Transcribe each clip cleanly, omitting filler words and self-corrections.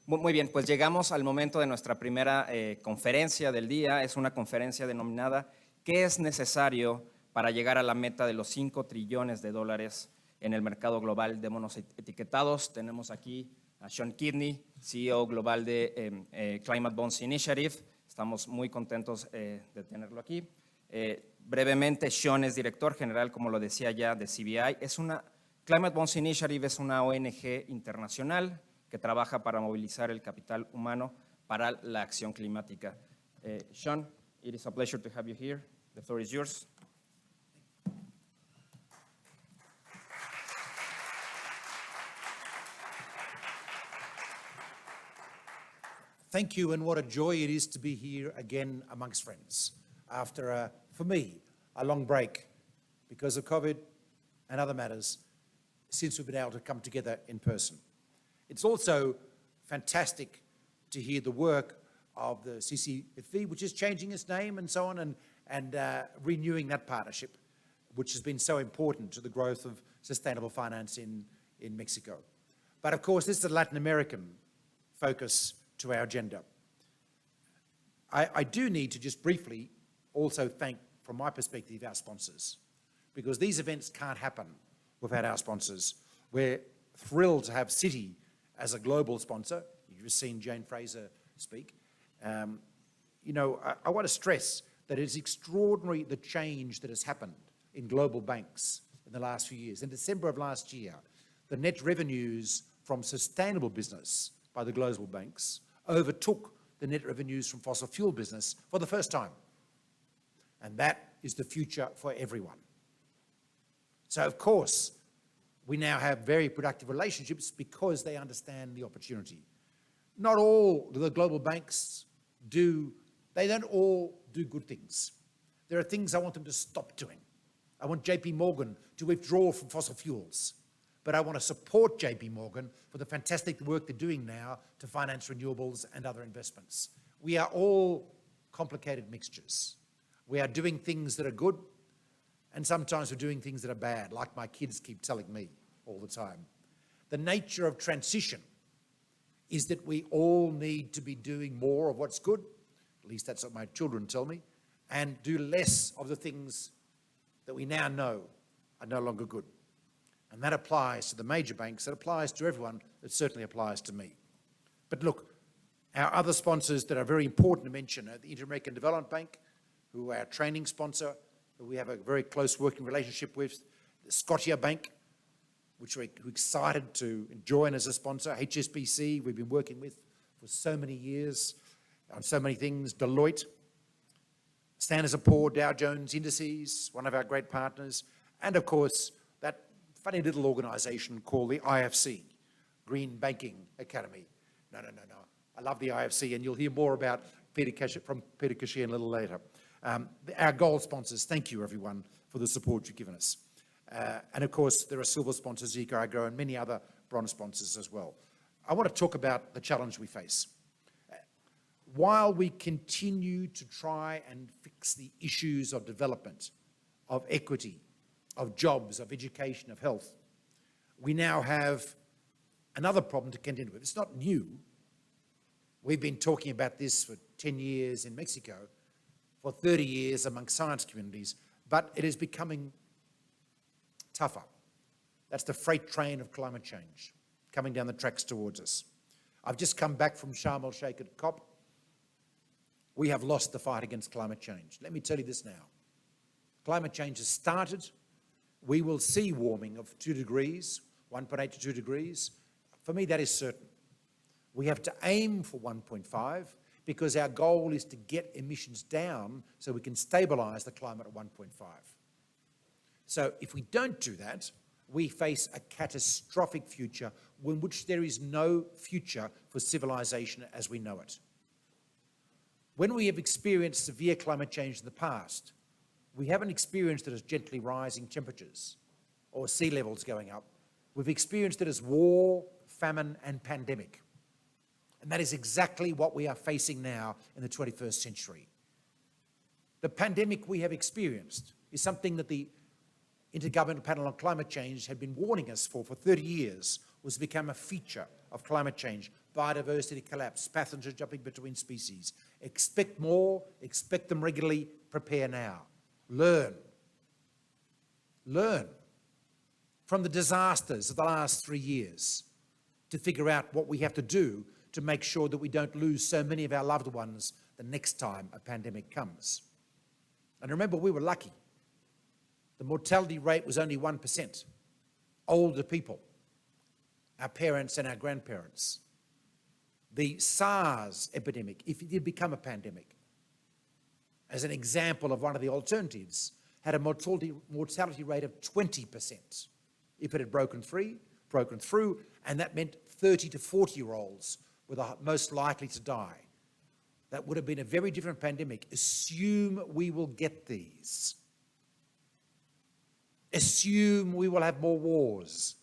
Muy bien, pues llegamos al momento de nuestra primera conferencia del día. Es una conferencia denominada ¿Qué es necesario para llegar a la meta de los 5 trillones de dólares en el mercado global de bonos etiquetados? Tenemos aquí a Sean Kidney, CEO global de Climate Bonds Initiative. Estamos muy contentos de tenerlo aquí. Brevemente, Sean es director general, como lo decía ya, de CBI. Climate Bonds Initiative es una ONG internacional que trabaja para movilizar el capital humano para la acción climática. Sean, it is a pleasure to have you here. The floor is yours. Thank you, and what a joy it is to be here again amongst friends after, for me, a long break because of COVID and other matters since we've been able to come together in person. It's also fantastic to hear the work of the CCFV, which is changing its name and so on, and renewing that partnership, which has been so important to the growth of sustainable finance in Mexico. But of course, this is a Latin American focus to our agenda. I do need to just briefly also thank, from my perspective, our sponsors, because these events can't happen without our sponsors. We're thrilled to have Citi as a global sponsor. You've just seen Jane Fraser speak. You know, I want to stress that it's extraordinary the change that has happened in global banks in the last few years. In December of last year, the net revenues from sustainable business by the global banks overtook the net revenues from fossil fuel business for the first time. And that is the future for everyone. So, of course, we now have very productive relationships because they understand the opportunity. Not all the global banks they don't all do good things. There are things I want them to stop doing. I want JP Morgan to withdraw from fossil fuels, but I want to support JP Morgan for the fantastic work they're doing now to finance renewables and other investments. We are all complicated mixtures. We are doing things that are good, and sometimes we're doing things that are bad, like my kids keep telling me all the time. The nature of transition is that we all need to be doing more of what's good, at least that's what my children tell me, and do less of the things that we now know are no longer good. And that applies to the major banks, that applies to everyone, it certainly applies to me. But look, our other sponsors that are very important to mention are the Inter-American Development Bank, who are our training sponsor, who we have a very close working relationship with, the Scotia Bank, which we're excited to join as a sponsor, HSBC, we've been working with for so many years on so many things, Deloitte, Standard & Poor's, Dow Jones Indices, one of our great partners, and of course, that funny little organization called the IFC, Green Banking Academy. No. I love the IFC, and you'll hear more about from Peter Cashier a little later. Our gold sponsors, thank you everyone for the support you've given us. And of course, there are silver sponsors, Eco and many other bronze sponsors as well. I want to talk about the challenge we face. While we continue to try and fix the issues of development, of equity, of jobs, of education, of health, we now have another problem to contend with. It's not new. We've been talking about this for 10 years in Mexico, for 30 years among science communities, but it is becoming tougher. That's the freight train of climate change coming down the tracks towards us. I've just come back from Sharm el-Sheikh at COP. We have lost the fight against climate change. Let me tell you this now. Climate change has started. We will see warming of 2 degrees, 1.8 to 2 degrees. For me, that is certain. We have to aim for 1.5 because our goal is to get emissions down so we can stabilize the climate at 1.5. So if we don't do that, we face a catastrophic future in which there is no future for civilization as we know it. When we have experienced severe climate change in the past, we haven't experienced it as gently rising temperatures or sea levels going up. We've experienced it as war, famine, and pandemic. And that is exactly what we are facing now in the 21st century. The pandemic we have experienced is something that the Intergovernmental Panel on Climate Change had been warning us for 30 years was become a feature of climate change. Biodiversity collapse, pathogens jumping between species. Expect more, expect them regularly, prepare now. Learn. Learn from the disasters of the last 3 years to figure out what we have to do to make sure that we don't lose so many of our loved ones the next time a pandemic comes. And remember, we were lucky. The mortality rate was only 1%. Older people, our parents and our grandparents. The SARS epidemic, if it did become a pandemic, as an example of one of the alternatives, had a mortality rate of 20% if it had broken through, and that meant 30 to 40-year-olds were the most likely to die. That would have been a very different pandemic. Assume we will get these. Assume we will have more wars,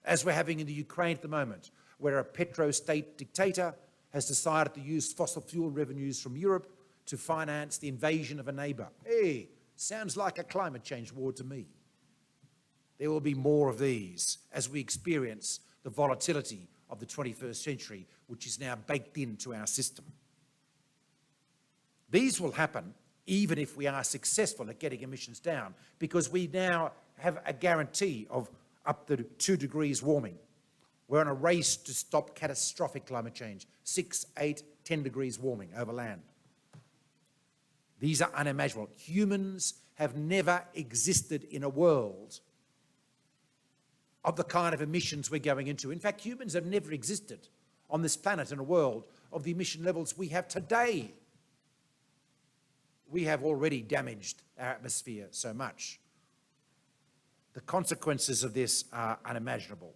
as we're having in the Ukraine at the moment, where a petro-state dictator has decided to use fossil fuel revenues from Europe to finance the invasion of a neighbor. Hey, sounds like a climate change war to me. There will be more of these as we experience the volatility of the 21st century, which is now baked into our system. These will happen even if we are successful at getting emissions down, because we now have a guarantee of up to 2 degrees warming. We're on a race to stop catastrophic climate change, 6, 8, 10 degrees warming over land. These are unimaginable. Humans have never existed in a world of the kind of emissions we're going into. In fact, humans have never existed on this planet in a world of the emission levels we have today. We have already damaged our atmosphere so much. The consequences of this are unimaginable.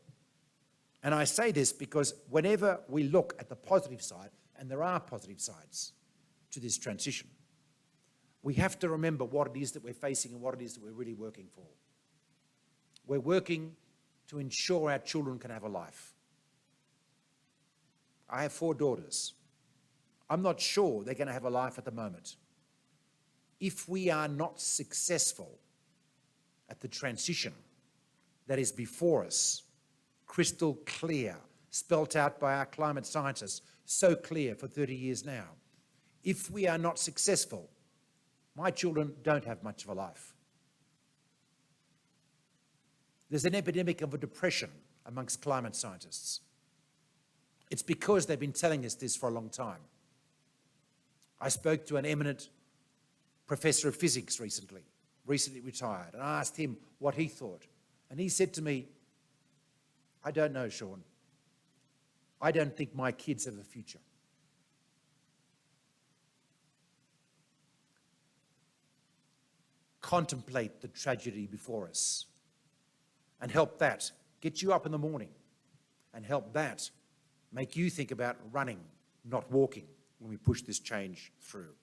And I say this because whenever we look at the positive side, and there are positive sides to this transition, we have to remember what it is that we're facing and what it is that we're really working for. We're working to ensure our children can have a life. I have 4 daughters. I'm not sure they're going to have a life at the moment. If we are not successful at the transition that is before us, crystal clear, spelt out by our climate scientists, so clear for 30 years now. If we are not successful, my children don't have much of a life. There's an epidemic of a depression amongst climate scientists. It's because they've been telling us this for a long time. I spoke to an eminent professor of physics recently retired, and I asked him what he thought. And he said to me, I don't know, Sean. I don't think my kids have a future. Contemplate the tragedy before us and help that get you up in the morning and help that make you think about running, not walking, when we push this change through.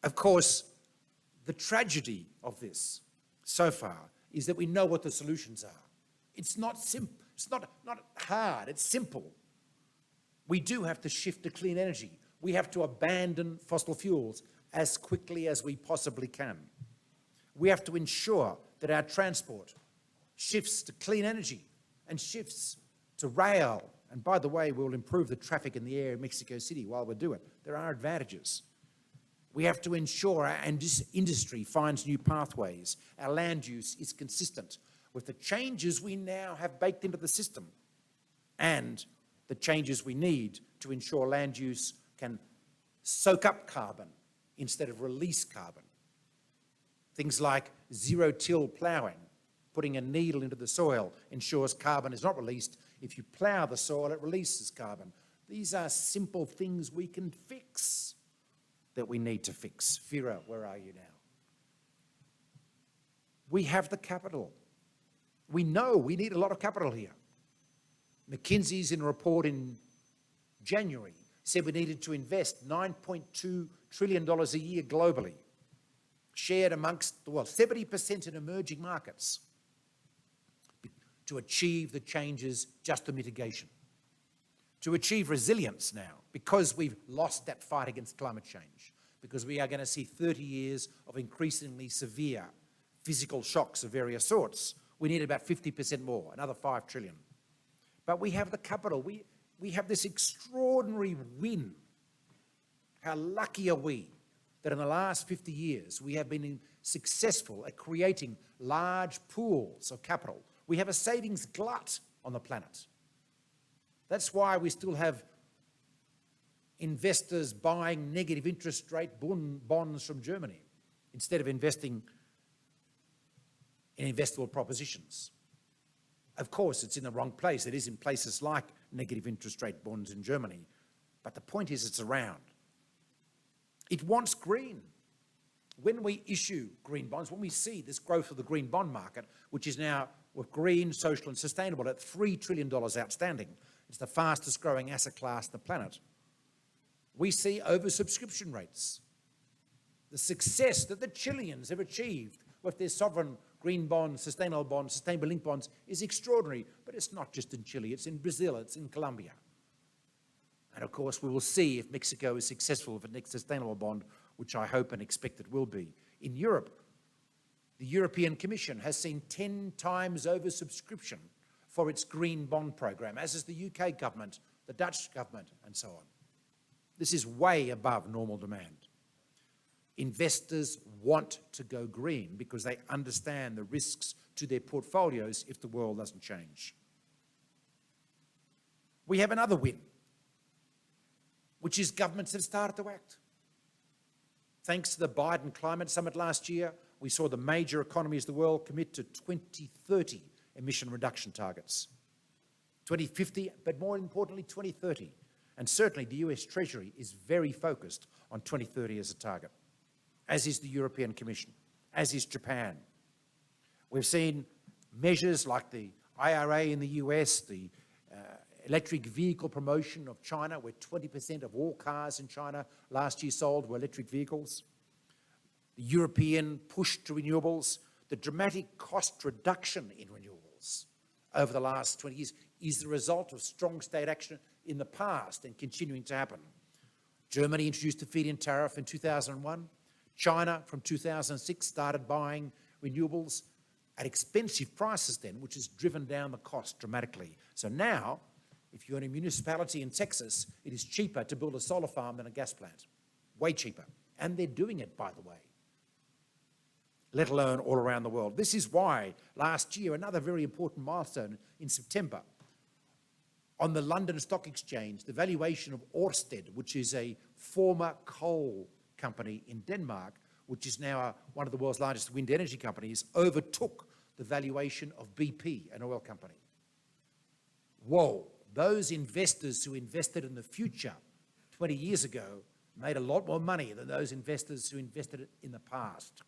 Of course, the tragedy of this so far is that we know what the solutions are. It's not simple. It's not hard. It's simple. We do have to shift to clean energy. We have to abandon fossil fuels as quickly as we possibly can. We have to ensure that our transport shifts to clean energy and shifts to rail. And by the way, we'll improve the traffic in the air in Mexico City while we do it. There are advantages. We have to ensure our industry finds new pathways. Our land use is consistent with the changes we now have baked into the system and the changes we need to ensure land use can soak up carbon instead of release carbon. Things like zero-till ploughing, putting a needle into the soil ensures carbon is not released. If you plough the soil, it releases carbon. These are simple things we can fix that we need to fix. Fira, where are you now? We have the capital. We know we need a lot of capital here. McKinsey's in a report in January said we needed to invest $9.2 trillion a year globally, shared amongst, 70% in emerging markets to achieve the changes just to mitigation, to achieve resilience now, because we've lost that fight against climate change, because we are going to see 30 years of increasingly severe physical shocks of various sorts. We need about 50% more, another 5 trillion. But we have the capital. We have this extraordinary win. How lucky are we that in the last 50 years we have been successful at creating large pools of capital. We have a savings glut on the planet. That's why we still have investors buying negative interest rate bonds from Germany instead of investing in investable propositions. Of course, it's in the wrong place. It is in places like negative interest rate bonds in Germany. But the point is it's around. It wants green. When we issue green bonds, when we see this growth of the green bond market, which is now with green, social and sustainable at $3 trillion outstanding, it's the fastest growing asset class on the planet. We see oversubscription rates. The success that the Chileans have achieved with their sovereign green bonds, sustainable linked bonds is extraordinary. But it's not just in Chile, it's in Brazil, it's in Colombia. And of course, we will see if Mexico is successful with the next sustainable bond, which I hope and expect it will be. In Europe, the European Commission has seen 10 times oversubscription for its green bond program, as is the UK government, the Dutch government, and so on. This is way above normal demand. Investors want to go green because they understand the risks to their portfolios if the world doesn't change. We have another win, which is governments have started to act. Thanks to the Biden Climate Summit last year, we saw the major economies of the world commit to 2030 emission reduction targets. 2050, but more importantly, 2030. And certainly the US Treasury is very focused on 2030 as a target, as is the European Commission, as is Japan. We've seen measures like the IRA in the US, the electric vehicle promotion of China, where 20% of all cars in China last year sold were electric vehicles. The European push to renewables, the dramatic cost reduction in renewables over the last 20 years is the result of strong state action in the past and continuing to happen. Germany introduced a feed-in tariff in 2001. China, from 2006, started buying renewables at expensive prices then, which has driven down the cost dramatically. So now, if you're in a municipality in Texas, it is cheaper to build a solar farm than a gas plant. Way cheaper. And they're doing it, by the way, let alone all around the world. This is why last year, another very important milestone in September, on the London Stock Exchange, the valuation of Ørsted, which is a former coal company in Denmark, which is now one of the world's largest wind energy companies, overtook the valuation of BP, an oil company. Whoa, those investors who invested in the future 20 years ago made a lot more money than those investors who invested in the past.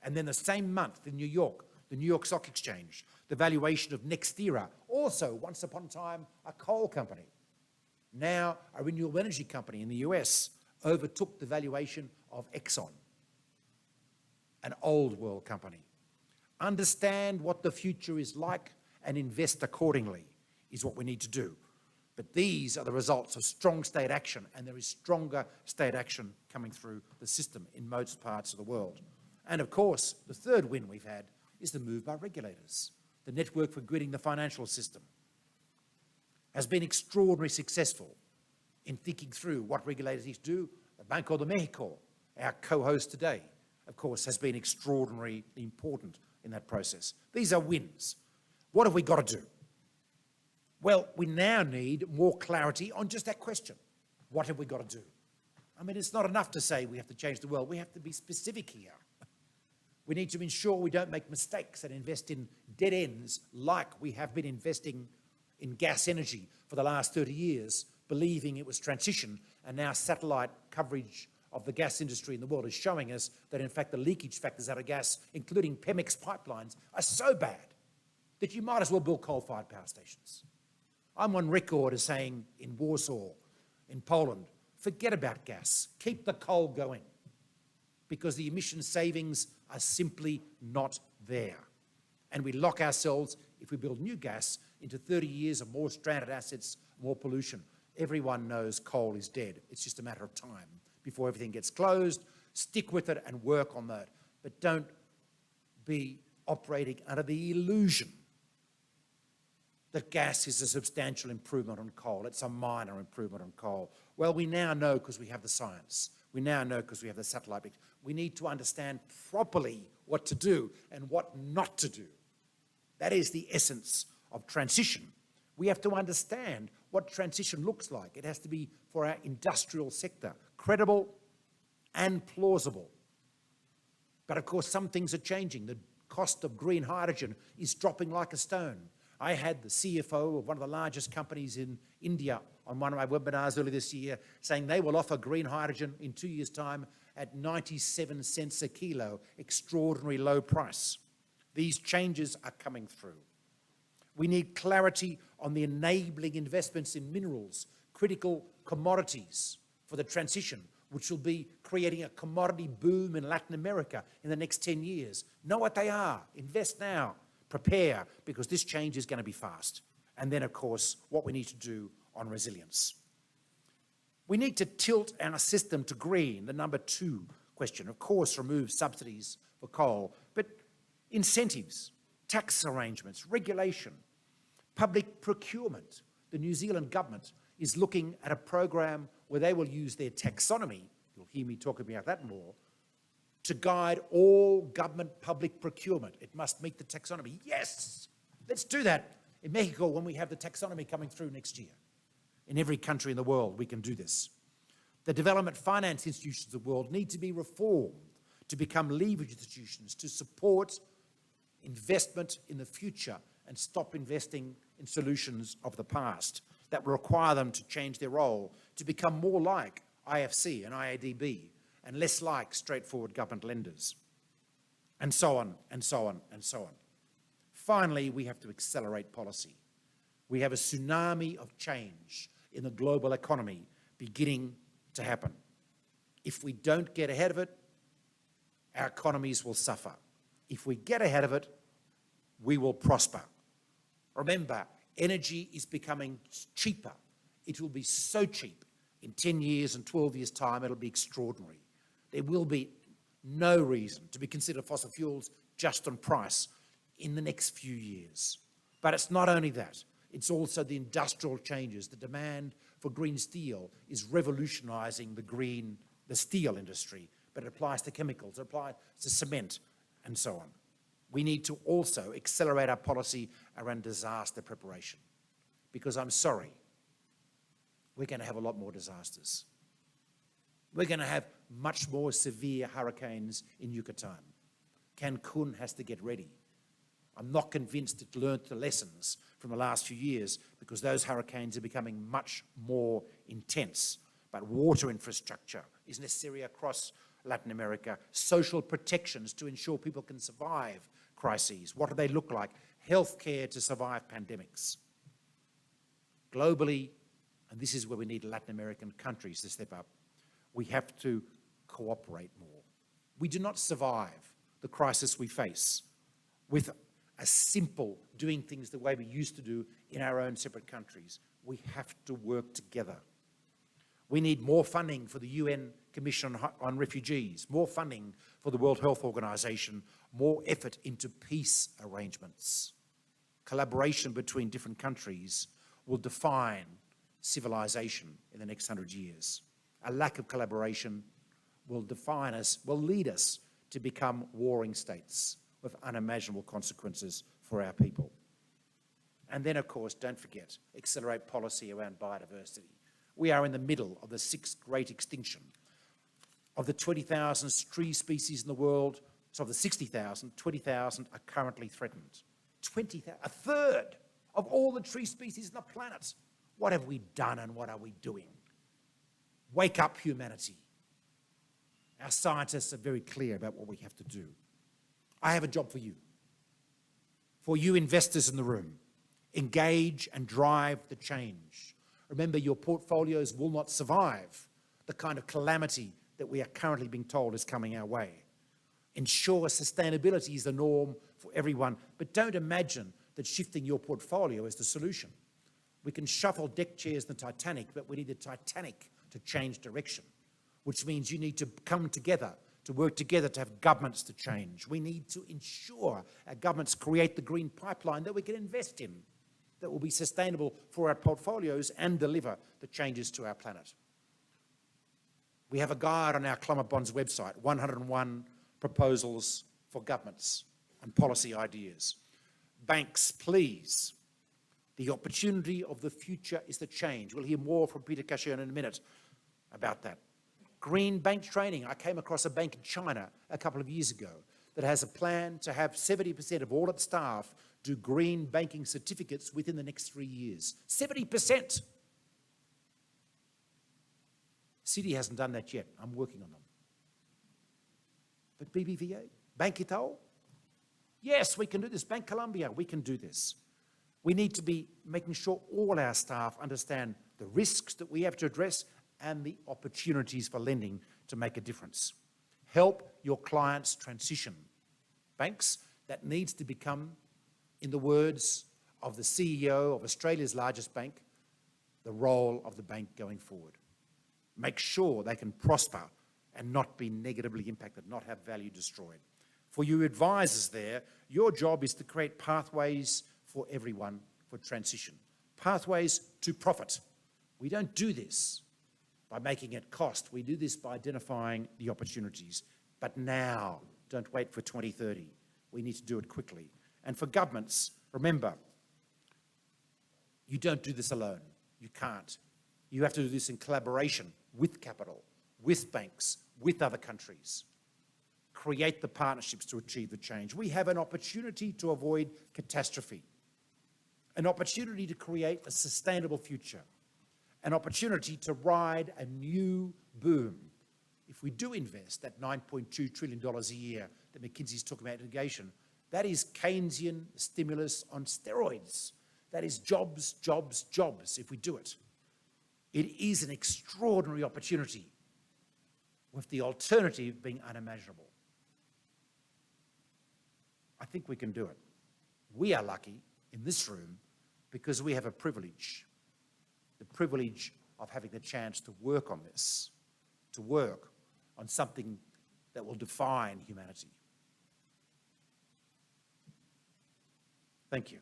And then the same month in New York, the New York Stock Exchange, the valuation of necesario, also once upon a time a coal company, now a renewable energy company in the US, overtook the valuation of Exxon, an old world company. Understand what the future is like and invest accordingly is what we need to do. But these are the results of strong state action, and there is stronger state action coming through the system in most parts of the world. And of course, the third win we've had is the move by regulators. The Network for Gridding the Financial System has been extraordinarily successful in thinking through what regulators need to do. The Banco de Mexico, our co-host today, of course, has been extraordinarily important in that process. These are wins. What have we got to do? Well, we now need more clarity on just that question. What have we got to do? I mean, it's not enough to say we have to change the world. We have to be specific here. We need to ensure we don't make mistakes and invest in dead ends like we have been investing in gas energy for the last 30 years, believing it was transition, and now satellite coverage of the gas industry in the world is showing us that, in fact, the leakage factors out of gas, including Pemex pipelines, are so bad that you might as well build coal-fired power stations. I'm on record as saying in Warsaw, in Poland, forget about gas, keep the coal going, because the emission savings are simply not there. And we lock ourselves, if we build new gas, into 30 years of more stranded assets, more pollution. Everyone knows coal is dead. It's just a matter of time before everything gets closed. Stick with it and work on that. But don't be operating under the illusion that gas is a substantial improvement on coal. It's a minor improvement on coal. Well, we now know because we have the science. We now know because we have the satellite. We need to understand properly what to do and what not to do. That is the essence of transition. We have to understand what transition looks like. It has to be, for our industrial sector, credible and plausible. But of course, some things are changing. The cost of green hydrogen is dropping like a stone. I had the CFO of one of the largest companies in India on one of my webinars earlier this year saying they will offer green hydrogen in 2 years' time at 97 cents a kilo, extraordinary low price. These changes are coming through. We need clarity on the enabling investments in minerals, critical commodities for the transition, which will be creating a commodity boom in Latin America in the next 10 years. Know what they are. Invest now. Prepare, because this change is going to be fast. And then, of course, what we need to do on resilience. We need to tilt our system to green, the number 2 question. Of course, remove subsidies for coal, but incentives, tax arrangements, regulation, public procurement. The New Zealand government is looking at a program where they will use their taxonomy, you'll hear me talk about that more, to guide all government public procurement. It must meet the taxonomy. Yes, let's do that. In Mexico, when we have the taxonomy coming through next year, in every country in the world, we can do this. The development finance institutions of the world need to be reformed to become leverage institutions to support investment in the future and stop investing in solutions of the past that will require them to change their role to become more like IFC and IADB and less like straightforward government lenders, and so on, and so on, and so on. Finally, we have to accelerate policy. We have a tsunami of change in the global economy beginning to happen. If we don't get ahead of it, our economies will suffer. If we get ahead of it, we will prosper. Remember, energy is becoming cheaper. It will be so cheap. In 10 years and 12 years' time, it'll be extraordinary. There will be no reason to be considered fossil fuels just on price in the next few years. But it's not only that. It's also the industrial changes. The demand for green steel is revolutionizing the steel industry, but it applies to chemicals, it applies to cement, and so on. We need to also accelerate our policy around disaster preparation, because I'm sorry, we're going to have a lot more disasters. We're going to have much more severe hurricanes in Yucatan. Cancun has to get ready. I'm not convinced it learned the lessons from the last few years because those hurricanes are becoming much more intense. But water infrastructure is necessary across Latin America. Social protections to ensure people can survive crises. What do they look like? Healthcare to survive pandemics. Globally, and this is where we need Latin American countries to step up, we have to cooperate more. We do not survive the crisis we face with a simple doing things the way we used to do in our own separate countries. We have to work together. We need more funding for the UN Commission on Refugees, more funding for the World Health Organization, more effort into peace arrangements. Collaboration between different countries will define civilization in the next 100 years. A lack of collaboration will define us, will lead us to become warring states with unimaginable consequences for our people. And then, of course, don't forget, accelerate policy around biodiversity. We are in the middle of the 6th great extinction. Of the 20,000 tree species in the world, so of the 60,000, 20,000 are currently threatened. 20,000, a third of all the tree species on the planet. What have we done and what are we doing? Wake up, humanity. Our scientists are very clear about what we have to do. I have a job for you. For you investors in the room, engage and drive the change. Remember, your portfolios will not survive the kind of calamity that we are currently being told is coming our way. Ensure sustainability is the norm for everyone, but don't imagine that shifting your portfolio is the solution. We can shuffle deck chairs in the Titanic, but we need the Titanic to change direction, which means you need to come together to work together to have governments to change. We need to ensure our governments create the green pipeline that we can invest in, that will be sustainable for our portfolios and deliver the changes to our planet. We have a guide on our Climate Bonds website, 101 proposals for governments and policy ideas. Banks, please. The opportunity of the future is the change. We'll hear more from Peter Cashion in a minute about that. Green bank training. I came across a bank in China a couple of years ago that has a plan to have 70% of all its staff do green banking certificates within the next 3 years. 70%. Citi hasn't done that yet. I'm working on them. But BBVA, Bank Itaú, yes, we can do this. Bank Colombia, we can do this. We need to be making sure all our staff understand the risks that we have to address and the opportunities for lending to make a difference. Help your clients transition. Banks, that needs to become, in the words of the CEO of Australia's largest bank, the role of the bank going forward. Make sure they can prosper and not be negatively impacted, not have value destroyed. For you advisors there, your job is to create pathways for everyone for transition, pathways to profit. We don't do this by making it cost. We do this by identifying the opportunities. But now, don't wait for 2030. We need to do it quickly. And for governments, remember, you don't do this alone. You can't. You have to do this in collaboration with capital, with banks, with other countries. Create the partnerships to achieve the change. We have an opportunity to avoid catastrophe, an opportunity to create a sustainable future, an opportunity to ride a new boom. If we do invest that $9.2 trillion a year that McKinsey's talking about irrigation, that is Keynesian stimulus on steroids. That is jobs, jobs, jobs if we do it. It is an extraordinary opportunity, with the alternative being unimaginable. I think we can do it. We are lucky in this room because we have a privilege, the privilege of having the chance to work on this, to work on something that will define humanity. Thank you.